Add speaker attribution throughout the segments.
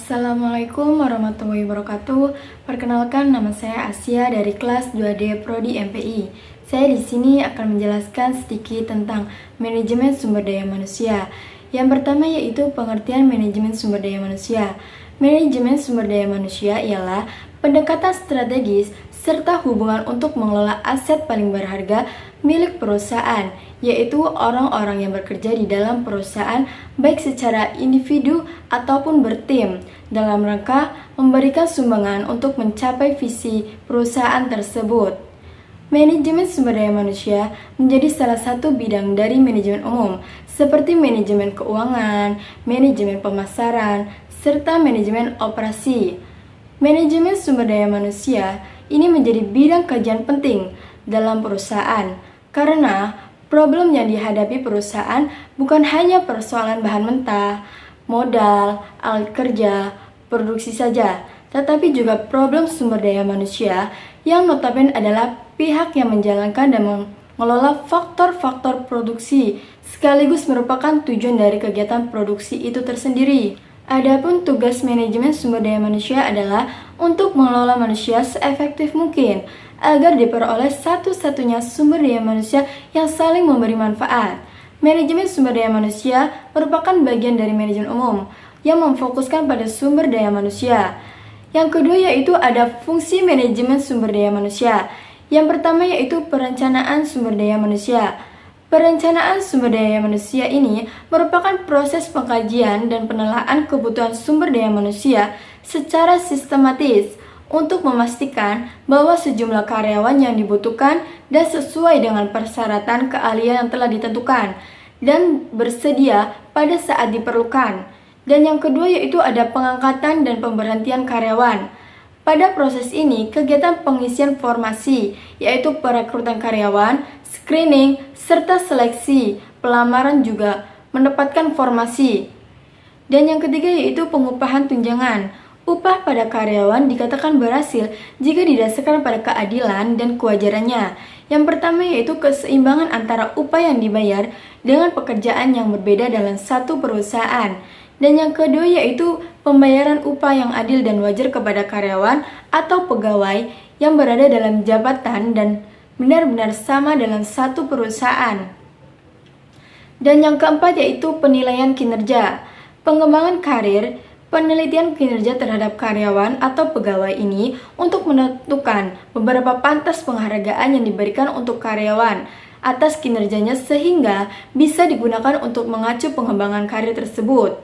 Speaker 1: Assalamualaikum warahmatullahi wabarakatuh. Perkenalkan, nama saya Asia dari kelas 2D Prodi MPI. Saya di sini akan menjelaskan sedikit tentang manajemen sumber daya manusia. Yang pertama yaitu pengertian manajemen sumber daya manusia. Manajemen sumber daya manusia ialah pendekatan strategis serta hubungan untuk mengelola aset paling berharga milik perusahaan, yaitu orang-orang yang bekerja di dalam perusahaan baik secara individu ataupun bertim dalam rangka memberikan sumbangan untuk mencapai visi perusahaan tersebut. Manajemen sumber daya manusia menjadi salah satu bidang dari manajemen umum, seperti manajemen keuangan, manajemen pemasaran, serta manajemen operasi. Manajemen sumber daya manusia ini menjadi bidang kajian penting dalam perusahaan, karena problem yang dihadapi perusahaan bukan hanya persoalan bahan mentah, modal, alat kerja, produksi saja, tetapi juga problem sumber daya manusia yang notabene adalah pihak yang menjalankan dan mengelola faktor-faktor produksi, sekaligus merupakan tujuan dari kegiatan produksi itu tersendiri. Adapun tugas manajemen sumber daya manusia adalah untuk mengelola manusia seefektif mungkin agar diperoleh satu-satunya sumber daya manusia yang saling memberi manfaat. Manajemen sumber daya manusia merupakan bagian dari manajemen umum yang memfokuskan pada sumber daya manusia. Yang kedua yaitu ada fungsi manajemen sumber daya manusia. Yang pertama yaitu perencanaan sumber daya manusia. Perencanaan sumber daya manusia ini merupakan proses pengkajian dan penelaahan kebutuhan sumber daya manusia secara sistematis untuk memastikan bahwa sejumlah karyawan yang dibutuhkan dan sesuai dengan persyaratan keahlian yang telah ditentukan dan bersedia pada saat diperlukan. Dan yang kedua yaitu ada pengangkatan dan pemberhentian karyawan. Pada proses ini, kegiatan pengisian formasi, yaitu perekrutan karyawan, screening, serta seleksi, pelamaran juga mendapatkan formasi. Dan yang ketiga yaitu pengupahan tunjangan. Upah pada karyawan dikatakan berhasil jika didasarkan pada keadilan dan kewajarannya. Yang pertama yaitu keseimbangan antara upah yang dibayar dengan pekerjaan yang berbeda dalam satu perusahaan. Dan yang kedua yaitu pembayaran upah yang adil dan wajar kepada karyawan atau pegawai yang berada dalam jabatan dan benar-benar sama dalam satu perusahaan. Dan yang keempat yaitu penilaian kinerja. Pengembangan karir, penelitian kinerja terhadap karyawan atau pegawai ini untuk menentukan beberapa pantas penghargaan yang diberikan untuk karyawan atas kinerjanya sehingga bisa digunakan untuk mengacu pengembangan karir tersebut.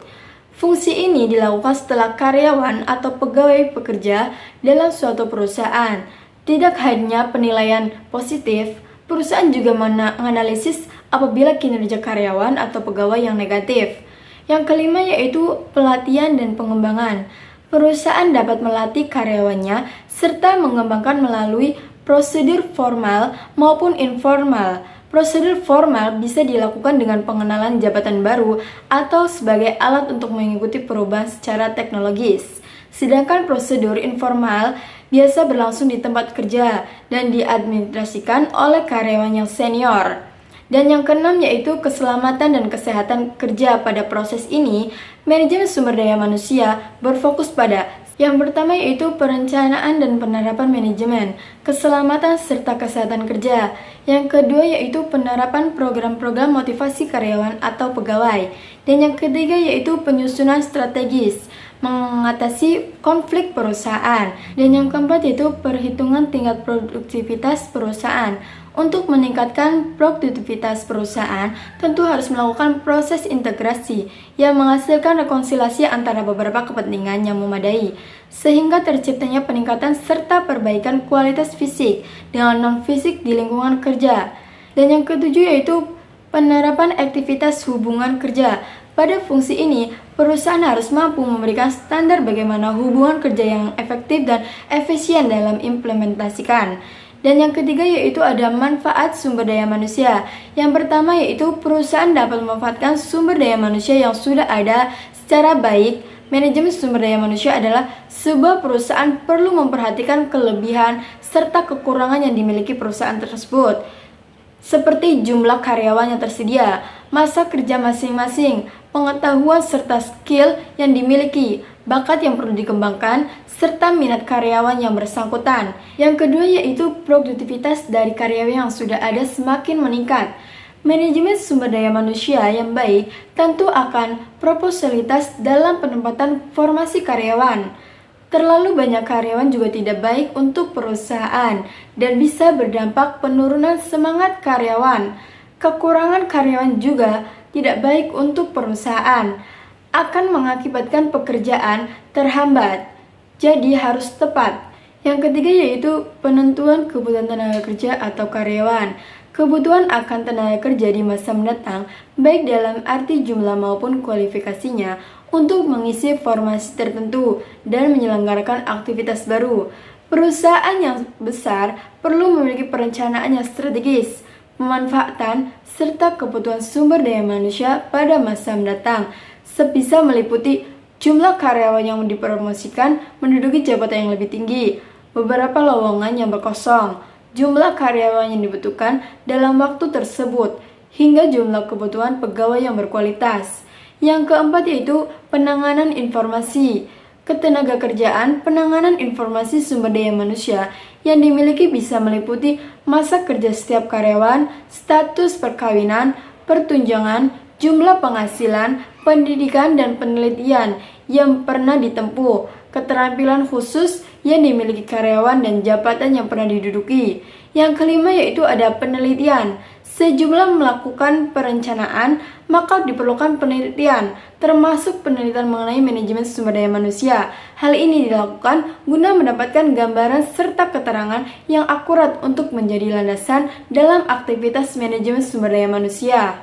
Speaker 1: Fungsi ini dilakukan setelah karyawan atau pegawai bekerja dalam suatu perusahaan. Tidak hanya penilaian positif, perusahaan juga menganalisis apabila kinerja karyawan atau pegawai yang negatif. Yang kelima yaitu pelatihan dan pengembangan. Perusahaan dapat melatih karyawannya serta mengembangkan melalui prosedur formal maupun informal. Prosedur formal bisa dilakukan dengan pengenalan jabatan baru atau sebagai alat untuk mengikuti perubahan secara teknologis. Sedangkan prosedur informal biasa berlangsung di tempat kerja dan diadministrasikan oleh karyawan yang senior. Dan yang keenam yaitu keselamatan dan kesehatan kerja. Pada proses ini, manajemen sumber daya manusia berfokus pada yang pertama yaitu perencanaan dan penerapan manajemen, keselamatan serta kesehatan kerja. Yang kedua yaitu penerapan program-program motivasi karyawan atau pegawai. Dan yang ketiga yaitu penyusunan strategis, mengatasi konflik perusahaan. Dan yang keempat yaitu perhitungan tingkat produktivitas perusahaan. Untuk meningkatkan produktivitas perusahaan, tentu harus melakukan proses integrasi yang menghasilkan rekonsiliasi antara beberapa kepentingan yang memadai, sehingga terciptanya peningkatan serta perbaikan kualitas fisik dengan non-fisik di lingkungan kerja. Dan yang ketujuh yaitu penerapan aktivitas hubungan kerja. Pada fungsi ini, perusahaan harus mampu memberikan standar bagaimana hubungan kerja yang efektif dan efisien dalam implementasikan. Dan yang ketiga yaitu ada manfaat sumber daya manusia. Yang pertama yaitu perusahaan dapat memanfaatkan sumber daya manusia yang sudah ada secara baik. Manajemen sumber daya manusia adalah sebuah perusahaan perlu memperhatikan kelebihan serta kekurangan yang dimiliki perusahaan tersebut, seperti jumlah karyawan yang tersedia, masa kerja masing-masing, pengetahuan serta skill yang dimiliki, bakat yang perlu dikembangkan, serta minat karyawan yang bersangkutan. Yang kedua yaitu produktivitas dari karyawan yang sudah ada semakin meningkat. Manajemen sumber daya manusia yang baik tentu akan proporsionalitas dalam penempatan formasi karyawan. Terlalu banyak karyawan juga tidak baik untuk perusahaan dan bisa berdampak penurunan semangat karyawan. Kekurangan karyawan juga tidak baik untuk perusahaan, akan mengakibatkan pekerjaan terhambat. Jadi harus tepat. Yang ketiga yaitu penentuan kebutuhan tenaga kerja atau karyawan. Kebutuhan akan tenaga kerja di masa mendatang, baik dalam arti jumlah maupun kualifikasinya, untuk mengisi formasi tertentu dan menyelenggarakan aktivitas baru. Perusahaan yang besar perlu memiliki perencanaan yang strategis, pemanfaatan, serta kebutuhan sumber daya manusia pada masa mendatang, sebisa meliputi jumlah karyawan yang dipromosikan menduduki jabatan yang lebih tinggi, beberapa lowongan yang berkosong, jumlah karyawan yang dibutuhkan dalam waktu tersebut, hingga jumlah kebutuhan pegawai yang berkualitas. Yang keempat yaitu penanganan informasi. Ketenagakerjaan, penanganan informasi sumber daya manusia yang dimiliki bisa meliputi masa kerja setiap karyawan, status perkawinan, pertunjangan, jumlah penghasilan, pendidikan dan penelitian yang pernah ditempuh, keterampilan khusus yang dimiliki karyawan dan jabatan yang pernah diduduki. Yang kelima yaitu ada penelitian. Sejumlah melakukan perencanaan, maka diperlukan penelitian, termasuk penelitian mengenai manajemen sumber daya manusia. Hal ini dilakukan guna mendapatkan gambaran serta keterangan yang akurat untuk menjadi landasan dalam aktivitas manajemen sumber daya manusia.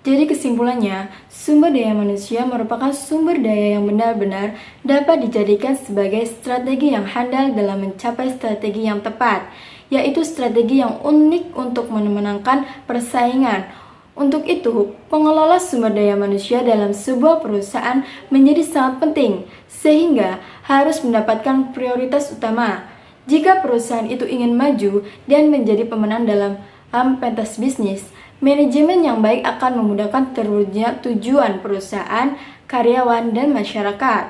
Speaker 1: Jadi kesimpulannya, sumber daya manusia merupakan sumber daya yang benar-benar dapat dijadikan sebagai strategi yang handal dalam mencapai strategi yang tepat, yaitu strategi yang unik untuk memenangkan persaingan. Untuk itu, pengelola sumber daya manusia dalam sebuah perusahaan menjadi sangat penting, sehingga harus mendapatkan prioritas utama. Jika perusahaan itu ingin maju dan menjadi pemenang dalam pentas bisnis, manajemen yang baik akan memudahkan terwujudnya tujuan perusahaan, karyawan, dan masyarakat.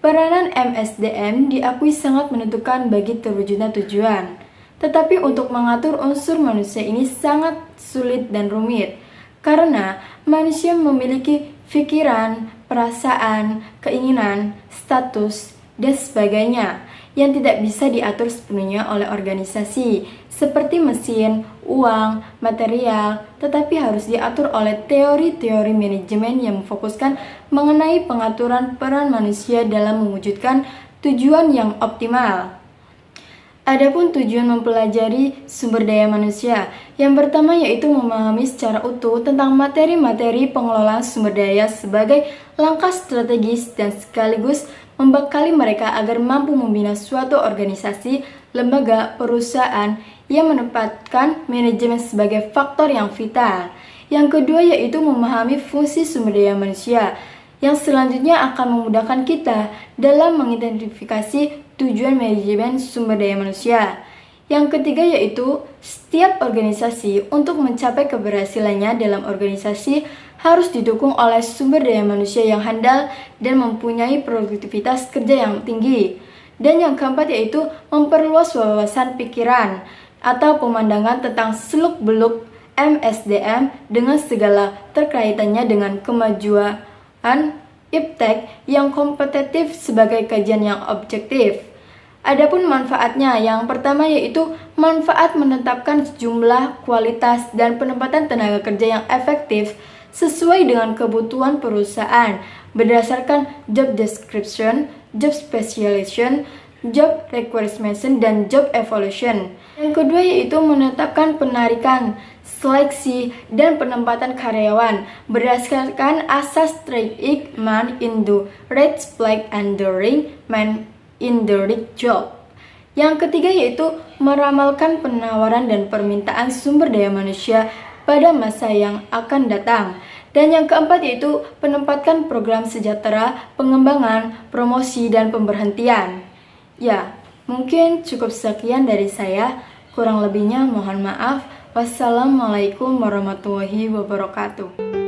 Speaker 1: Peranan MSDM diakui sangat menentukan bagi terwujudnya tujuan. Tetapi untuk mengatur unsur manusia ini sangat sulit dan rumit, karena manusia memiliki pikiran, perasaan, keinginan, status, dan sebagainya yang tidak bisa diatur sepenuhnya oleh organisasi, seperti mesin, uang, material, tetapi harus diatur oleh teori-teori manajemen yang memfokuskan mengenai pengaturan peran manusia dalam mewujudkan tujuan yang optimal. Adapun tujuan mempelajari sumber daya manusia, yang pertama yaitu memahami secara utuh tentang materi-materi pengelolaan sumber daya sebagai langkah strategis dan sekaligus membekali mereka agar mampu membina suatu organisasi, lembaga, perusahaan yang menempatkan manajemen sebagai faktor yang vital. Yang kedua yaitu memahami fungsi sumber daya manusia, yang selanjutnya akan memudahkan kita dalam mengidentifikasi tujuan manajemen sumber daya manusia. Yang ketiga yaitu setiap organisasi untuk mencapai keberhasilannya dalam organisasi harus didukung oleh sumber daya manusia yang handal dan mempunyai produktivitas kerja yang tinggi. Dan yang keempat yaitu memperluas wawasan pikiran atau pemandangan tentang seluk-beluk MSDM dengan segala terkaitannya dengan kemajuan iptek yang kompetitif sebagai kajian yang objektif. Adapun manfaatnya, yang pertama yaitu manfaat menetapkan jumlah, kualitas, dan penempatan tenaga kerja yang efektif sesuai dengan kebutuhan perusahaan berdasarkan job description, job specialization, job requirement, dan job evaluation. Yang kedua yaitu menetapkan penarikan, seleksi, dan penempatan karyawan berdasarkan asas strike man in the right place and during man in the right job. Yang ketiga yaitu meramalkan penawaran dan permintaan sumber daya manusia pada masa yang akan datang. Dan yang keempat yaitu penempatan program sejahtera, pengembangan, promosi, dan pemberhentian. Ya, mungkin cukup sekian dari saya. Kurang lebihnya mohon maaf. Wassalamualaikum warahmatullahi wabarakatuh.